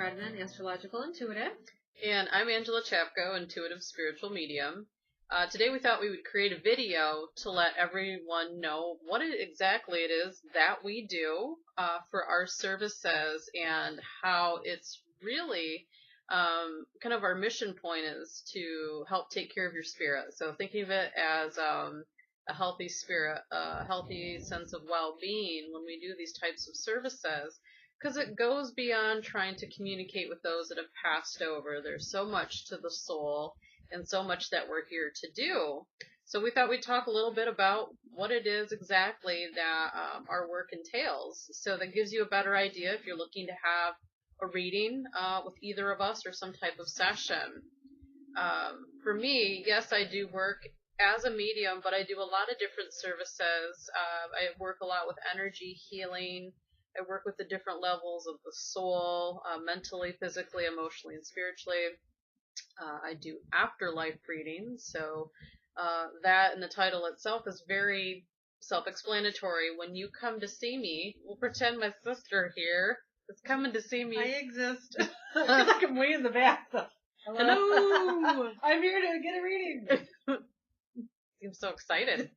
Redmond, Astrological Intuitive. And I'm Angela Chapko, Intuitive Spiritual Medium. Today we thought we would create a video to let everyone know what exactly it is that we do for our services and how it's really kind of our mission point is to help take care of your spirit. So thinking of it as a healthy spirit, a healthy sense of well-being when we do these types of services, because it goes beyond trying to communicate with those that have passed over. There's so much to the soul and so much that we're here to do. So we thought we'd talk a little bit about what it is exactly that our work entails. So that gives you a better idea if you're looking to have a reading with either of us or some type of session. For me, yes, I do work as a medium, but I do a lot of different services. I work a lot with energy healing. I work with the different levels of the soul, mentally, physically, emotionally, and spiritually. I do afterlife readings, so that and the title itself is very self-explanatory. When you come to see me, we'll pretend my sister here is coming to see me. I exist. I feel like I'm way in the back, though. Hello. I'm here to get a reading. I'm so excited.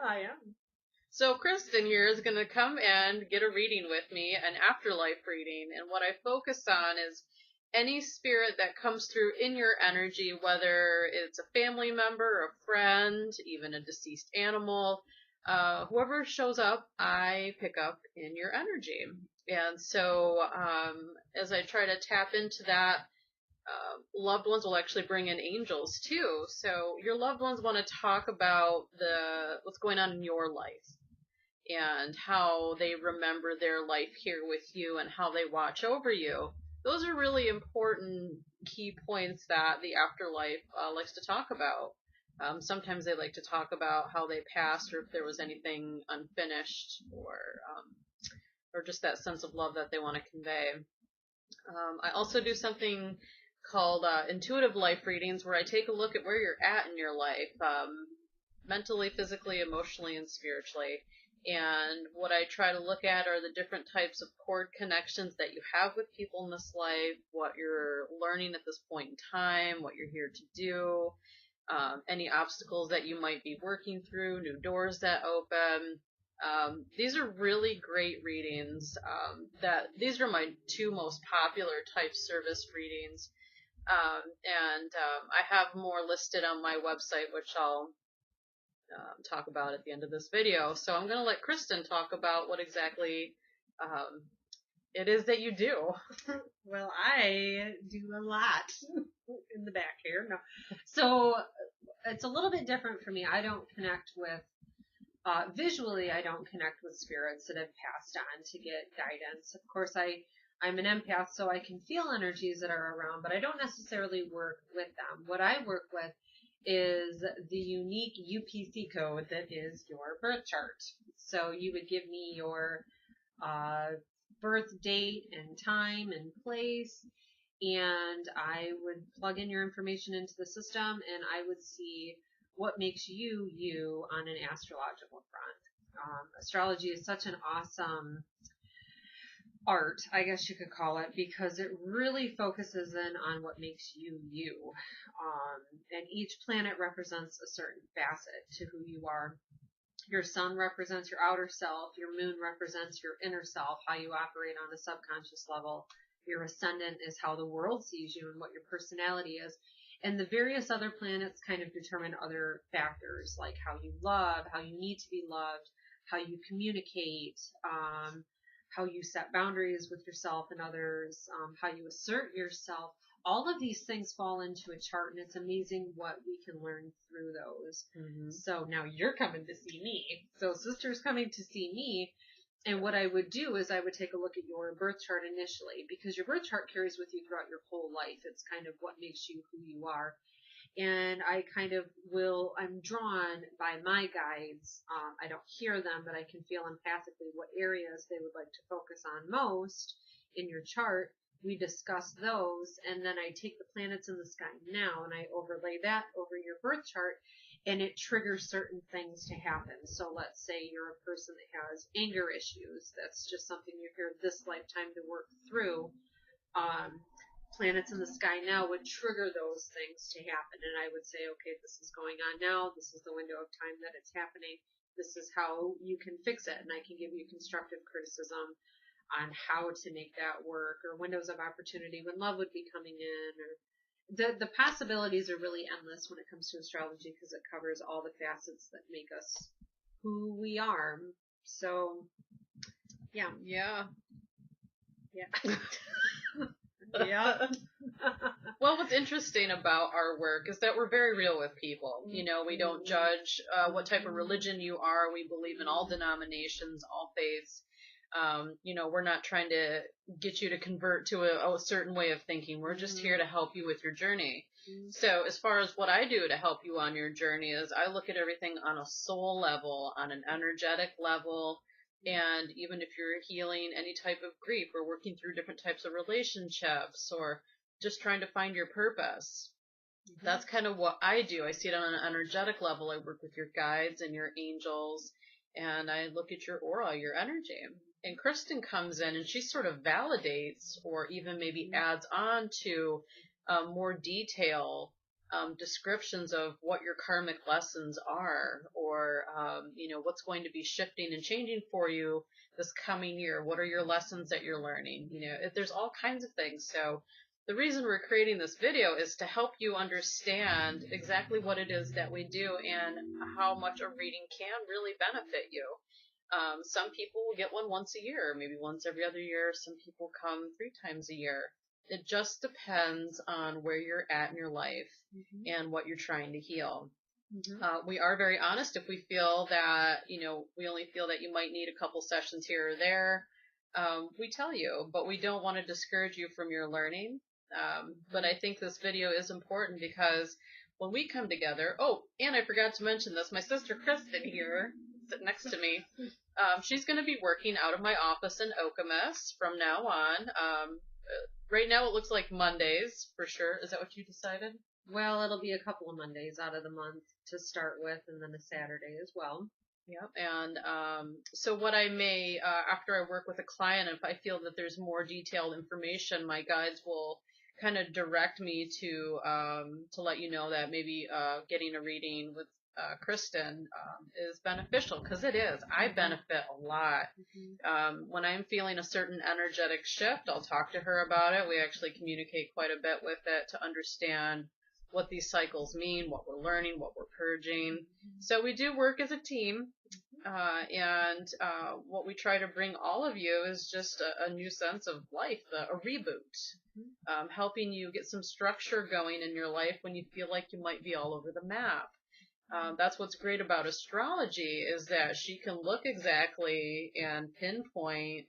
I am. So Kristen here is going to come and get a reading with me, an afterlife reading, and what I focus on is any spirit that comes through in your energy, whether it's a family member, a friend, even a deceased animal, whoever shows up, I pick up in your energy. And so as I try to tap into that, loved ones will actually bring in angels too. So your loved ones want to talk about what's going on in your life and how they remember their life here with you and how they watch over you. Those are really important key points that the afterlife likes to talk about. Sometimes they like to talk about how they passed or if there was anything unfinished or just that sense of love that they want to convey. I also do something called intuitive life readings, where I take a look at where you're at in your life, mentally, physically, emotionally, and spiritually. And what I try to look at are the different types of cord connections that you have with people in this life, what you're learning at this point in time, what you're here to do, any obstacles that you might be working through, new doors that open. These are really great readings. These are my two most popular type service readings. And I have more listed on my website, which I'll talk about at the end of this video. So I'm going to let Kristen talk about what exactly it is that you do. Well, I do a lot in the back here. No. So it's a little bit different for me. I don't connect with visually, I don't connect with spirits that have passed on to get guidance. Of course, I'm an empath, so I can feel energies that are around, but I don't necessarily work with them. What I work with is the unique UPC code that is your birth chart. So you would give me your birth date and time and place, and I would plug in your information into the system, and I would see what makes you you on an astrological front. Astrology is such an awesome art, I guess you could call it, because it really focuses in on what makes you you. And each planet represents a certain facet to who you are. Your sun represents your outer self. Your moon represents your inner self, how you operate on a subconscious level. Your ascendant is how the world sees you and what your personality is. And the various other planets kind of determine other factors, like how you love, how you need to be loved, how you communicate, how you set boundaries with yourself and others, how you assert yourself. All of these things fall into a chart, and it's amazing what we can learn through those. Mm-hmm. So now you're coming to see me. So sister's coming to see me, and what I would do is I would take a look at your birth chart initially, because your birth chart carries with you throughout your whole life. It's kind of what makes you who you are. And I kind of I'm drawn by my guides. I don't hear them, but I can feel empathically what areas they would like to focus on most in your chart. We discuss those, and then I take the planets in the sky now, and I overlay that over your birth chart, and it triggers certain things to happen. So let's say you're a person that has anger issues. That's just something you're here this lifetime to work through. planets in the sky now would trigger those things to happen. And I would say, okay, this is going on now. This is the window of time that it's happening. This is how you can fix it. And I can give you constructive criticism on how to make that work, or windows of opportunity when love would be coming in, or the possibilities are really endless when it comes to astrology because it covers all the facets that make us who we are. So, yeah. Yeah. Yeah. Yeah. Well, what's interesting about our work is that we're very real with people. You know, we don't judge what type of religion you are. We believe in all denominations, all faiths. You know, we're not trying to get you to convert to a certain way of thinking. We're just here to help you with your journey. So as far as what I do to help you on your journey is I look at everything on a soul level, on an energetic level, and even if you're healing any type of grief or working through different types of relationships or just trying to find your purpose. That's kind of what I do. I see it on an energetic level. I work with your guides and your angels, and I look at your aura, your energy. And Kristen comes in and she sort of validates or even maybe adds on to more detail descriptions of what your karmic lessons are, or you know, what's going to be shifting and changing for you this coming year. What are your lessons that you're learning? You know, there's all kinds of things. So the reason we're creating this video is to help you understand exactly what it is that we do and how much a reading can really benefit you. Some people will get one once a year, maybe once every other year. Some people come 3 times a year. It just depends on where you're at in your life and what you're trying to heal. We are very honest if we feel that, you know, we only feel that you might need a couple sessions here or there. We tell you, but we don't want to discourage you from your learning. But I think this video is important because when we come together, oh, and I forgot to mention this, my sister Kristen here, sitting next to me, she's going to be working out of my office in Okemos from now on. Right now it looks like Mondays for sure. Is that what you decided? Well, it'll be a couple of Mondays out of the month to start with, and then a Saturday as well. Yep. And so what I may, after I work with a client, if I feel that there's more detailed information, my guides will kind of direct me to let you know that maybe getting a reading with Kristen is beneficial, because it is. I benefit a lot. When I'm feeling a certain energetic shift, I'll talk to her about it. We actually communicate quite a bit with it to understand what these cycles mean, what we're learning, what we're purging. So we do work as a team, and what we try to bring all of you is just a new sense of life, a reboot, helping you get some structure going in your life when you feel like you might be all over the map. That's what's great about astrology, is that she can look exactly and pinpoint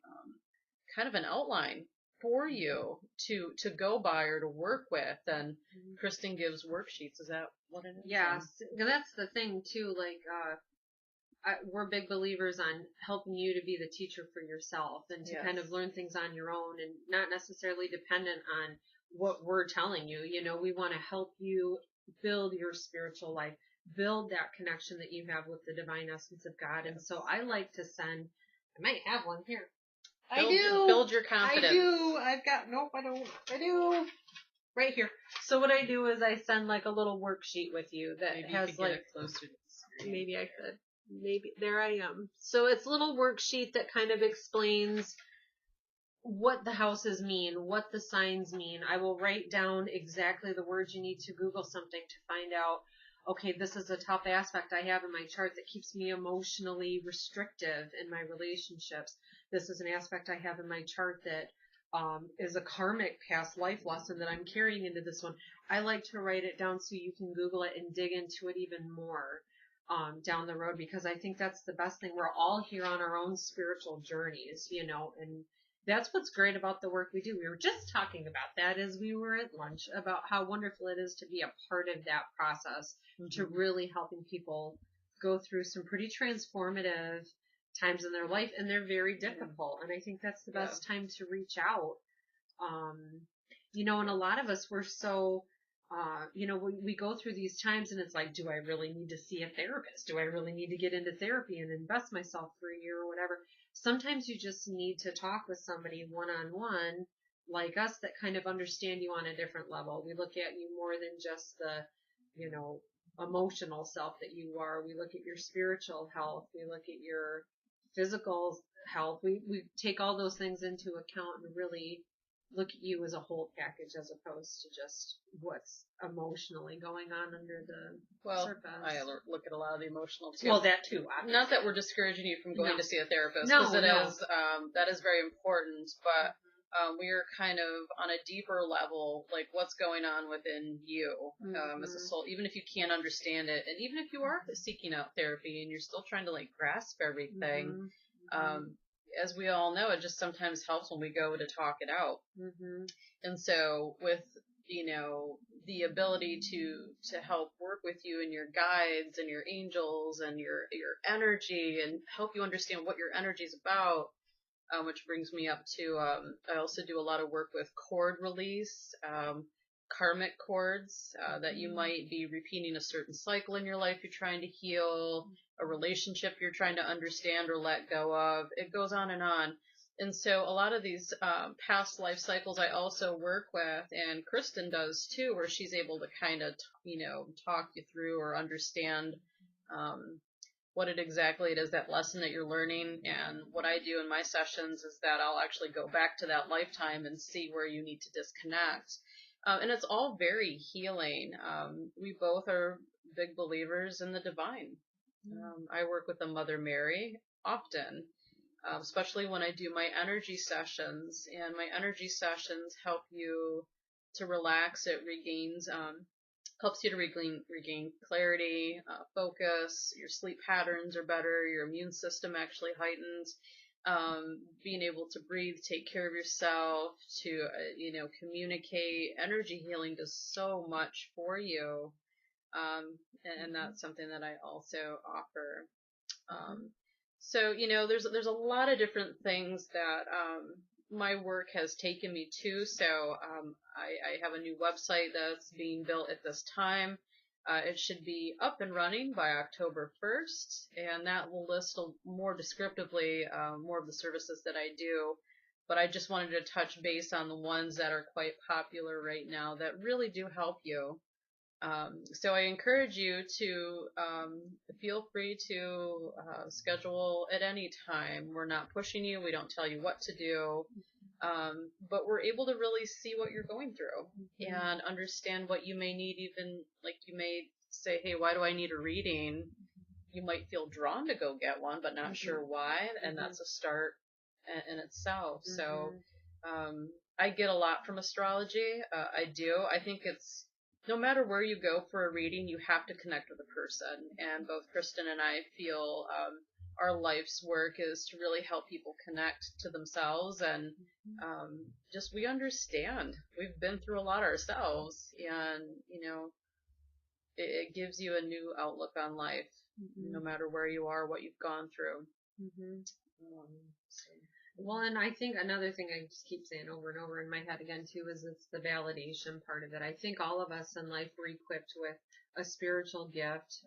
kind of an outline for you to go by or to work with. And Kristen gives worksheets. Is that what it is? Yes. And that's the thing too, like we're big believers on helping you to be the teacher for yourself and to kind of learn things on your own and not necessarily dependent on what we're telling you. You know, we want to help you build your spiritual life, build that connection that you have with the divine essence of God. And so I like to send, I might have one here. Build your confidence. I do. I've got, nope, I don't. I do. Right here. So what I do is I send like a little worksheet with you that Maybe has you could like, get it closer to the screen. maybe I could. Maybe, there I am. So it's a little worksheet that kind of explains what the houses mean, what the signs mean. I will write down exactly the words you need to Google something to find out, okay, this is a tough aspect I have in my chart that keeps me emotionally restrictive in my relationships. This is an aspect I have in my chart that is a karmic past life lesson that I'm carrying into this one. I like to write it down so you can Google it and dig into it even more down the road, because I think that's the best thing. We're all here on our own spiritual journeys, you know, and that's what's great about the work we do. We were just talking about that as we were at lunch, about how wonderful it is to be a part of that process, to really helping people go through some pretty transformative times in their life, and they're very difficult. And I think that's the best time to reach out. You know, and a lot of us, we're so, you know, we go through these times and it's like, do I really need to see a therapist? Do I really need to get into therapy and invest myself for a year or whatever? Sometimes you just need to talk with somebody one-on-one, like us that kind of understand you on a different level. We look at you more than just the, emotional self that you are. We look at your spiritual health. We look at your physical health. We take all those things into account and really look at you as a whole package as opposed to just what's emotionally going on under the surface. I look at a lot of the emotional too. Well, that too, obviously. Not that we're discouraging you from going to see a therapist, No, because that is very important, but we are kind of on a deeper level, like what's going on within you as a soul, even if you can't understand it, and even if you are seeking out therapy and you're still trying to like grasp everything, as we all know, it just sometimes helps when we go to talk it out. And so with the ability to help work with you and your guides and your angels and your energy and help you understand what your energy is about, which brings me up to, I also do a lot of work with cord release, karmic cords, that you might be repeating a certain cycle in your life you're trying to heal, a relationship you're trying to understand or let go of. It goes on and on. And so a lot of these past life cycles I also work with, and Kristen does too, where she's able to kind of, talk you through or understand what exactly it is, that lesson that you're learning. And what I do in my sessions is that I'll actually go back to that lifetime and see where you need to disconnect. And it's all very healing. We both are big believers in the divine. I work with the Mother Mary often, especially when I do my energy sessions. And my energy sessions help you to relax. It helps you to regain clarity, focus. Your sleep patterns are better. Your immune system actually heightens. Being able to breathe, take care of yourself, to communicate. Energy healing does so much for you, and that's something that I also offer. So there's a lot of different things that my work has taken me to. So I have a new website that's being built at this time. It should be up and running by October 1st, and that will list more descriptively more of the services that I do. But I just wanted to touch base on the ones that are quite popular right now that really do help you. So I encourage you to feel free to schedule at any time. We're not pushing you. We don't tell you what to do. But we're able to really see what you're going through and understand what you may need. Even like you may say, hey, why do I need a reading? You might feel drawn to go get one, but not sure why. And that's a start in itself. So I get a lot from astrology. I do. I think it's, no matter where you go for a reading, you have to connect with a person. And both Kristen and I feel our life's work is to really help people connect to themselves and just we understand. We've been through a lot ourselves, and it gives you a new outlook on life, no matter where you are, what you've gone through. Well, and I think another thing I just keep saying over and over in my head again too is it's the validation part of it. I think all of us in life were equipped with a spiritual gift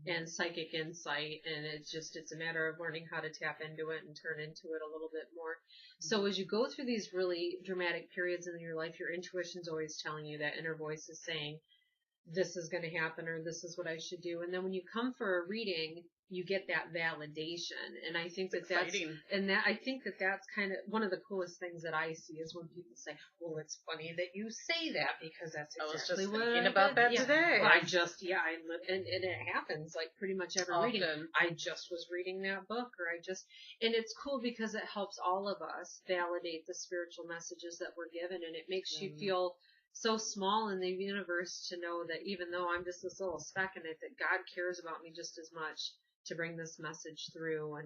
and psychic insight, and it's a matter of learning how to tap into it and turn into it a little bit more. So as you go through these really dramatic periods in your life, your intuition's always telling you, that inner voice is saying, this is going to happen, or this is what I should do. And then when you come for a reading, you get that validation. And I think that's kind of one of the coolest things that I see is when people say, well, it's funny that you say that, because that's exactly what I was just thinking about that today. Well, and it happens like pretty much every reading. I just was reading that book, and it's cool because it helps all of us validate the spiritual messages that we're given, and it makes you feel so small in the universe to know that even though I'm just this little speck in it, that God cares about me just as much to bring this message through.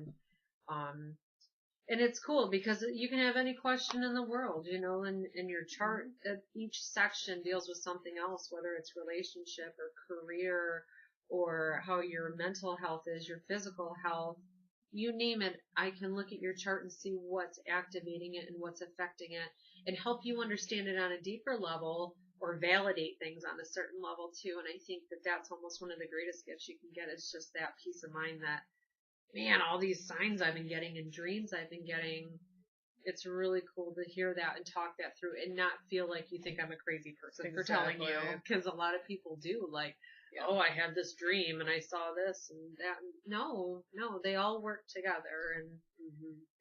And it's cool because you can have any question in the world, in your chart, that each section deals with something else, whether it's relationship or career or how your mental health is, your physical health, you name it. I can look at your chart and see what's activating it and what's affecting it, and help you understand it on a deeper level, or validate things on a certain level too. And I think that that's almost one of the greatest gifts you can get, is just that peace of mind that, man, all these signs I've been getting and dreams I've been getting, it's really cool to hear that and talk that through and not feel like you think I'm a crazy person for telling you, because a lot of people do, like, oh, I had this dream and I saw this and that. No, they all work together,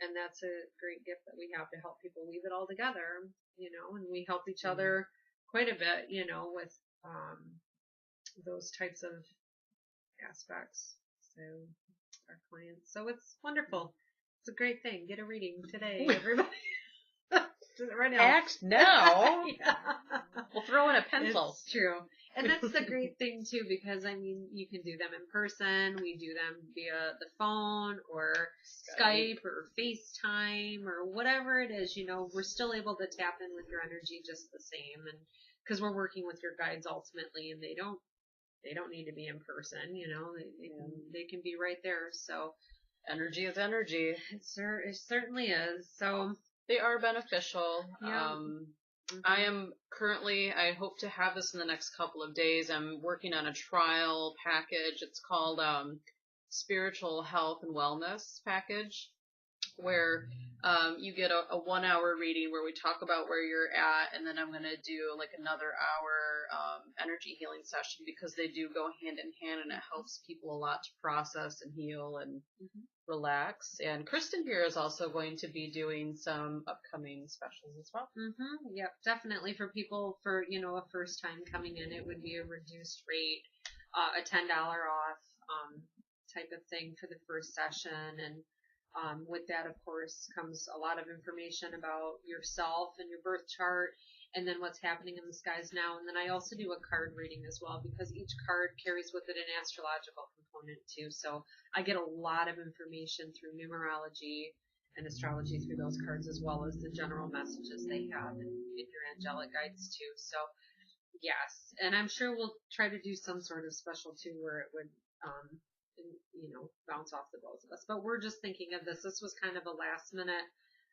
and that's a great gift that we have to help people weave it all together, and we help each other quite a bit, with those types of aspects. So our clients. So it's wonderful. It's a great thing. Get a reading today, everybody. Right now. Act now. Yeah. We'll throw in a pencil. It's true. And that's the great thing too, because you can do them in person. We do them via the phone or Skype or FaceTime or whatever it is. We're still able to tap in with your energy just the same, and because we're working with your guides ultimately, and they don't need to be in person. They can be right there. So energy is energy. It certainly is. So they are beneficial. Yeah. I am currently, I hope to have this in the next couple of days. I'm working on a trial package. It's called Spiritual Health and Wellness Package, where you get a 1 hour reading where we talk about where you're at, and then I'm going to do like another hour energy healing session, because they do go hand in hand, and it helps people a lot to process and heal and relax. And Kristen here is also going to be doing some upcoming specials as well. Yep, definitely for people for a first time coming in, it would be a reduced rate, a $10 off type of thing for the first session. And with that, of course, comes a lot of information about yourself and your birth chart, and then what's happening in the skies now. And then I also do a card reading as well, because each card carries with it an astrological component too. So I get a lot of information through numerology and astrology through those cards, as well as the general messages they have in your angelic guides too. So yes, and I'm sure we'll try to do some sort of special too, where it would bounce off the both of us. But we're just thinking of this. This was kind of a last minute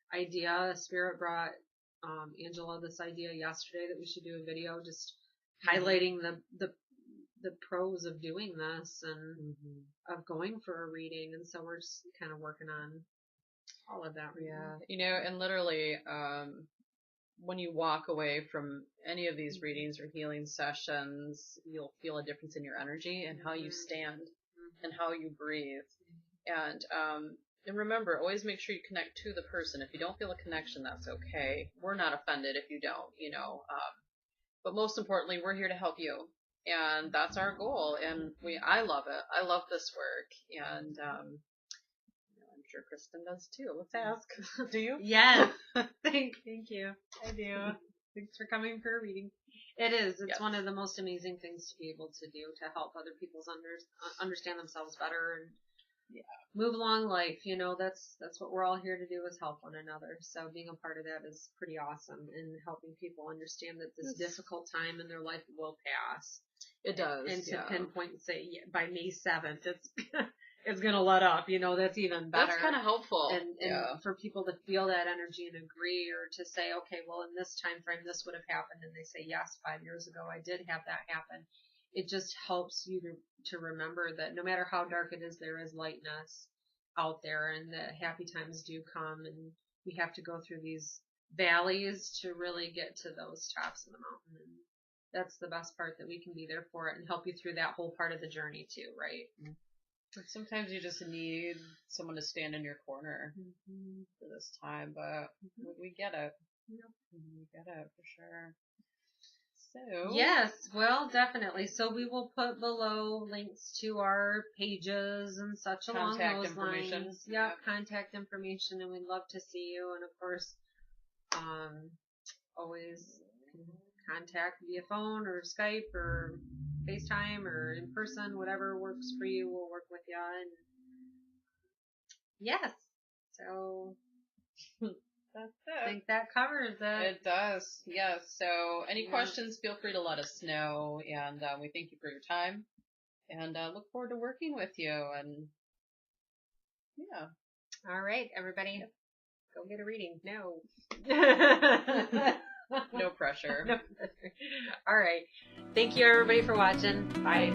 idea. Spirit brought Angela this idea yesterday that we should do a video just highlighting the pros of doing this and of going for a reading. And so we're just kind of working on all of that. Yeah. And literally, when you walk away from any of these readings or healing sessions, you'll feel a difference in your energy and how you stand and how you breathe. And remember, always make sure you connect to the person. If you don't feel a connection, that's okay. We're not offended if you don't, but most importantly, we're here to help you. And that's our goal. And I love it. I love this work. And, I'm sure Kristen does too. Let's ask. Do you? Yes. Thank you. I do. Thanks for coming for a reading. It is. It's one of the most amazing things to be able to do, to help other people understand themselves better and move along life. That's what we're all here to do, is help one another. So being a part of that is pretty awesome, and helping people understand that this difficult time in their life will pass. It does. And to pinpoint and say, by May 7th, it's going to let up. That's even better. That's kind of helpful. And for people to feel that energy and agree, or to say, okay, well, in this time frame, this would have happened. And they say, yes, 5 years ago, I did have that happen. It just helps you to remember that no matter how dark it is, there is lightness out there, and that happy times do come. And we have to go through these valleys to really get to those tops of the mountain. And that's the best part, that we can be there for it and help you through that whole part of the journey too, right? Sometimes you just need someone to stand in your corner for this time, but we get it. We get it for sure. So yes, well, definitely. So we will put below links to our pages and such along those lines. Yep, contact information, and we'd love to see you. And of course, always contact via phone or Skype or FaceTime or in person, whatever works for you. We'll work with you. And yes, so that's it. I think that covers it. It does, yes. So any questions, feel free to let us know. And we thank you for your time, and look forward to working with you. And all right, everybody, go get a reading. No. No pressure. No pressure. All right. Thank you, everybody, for watching. Bye.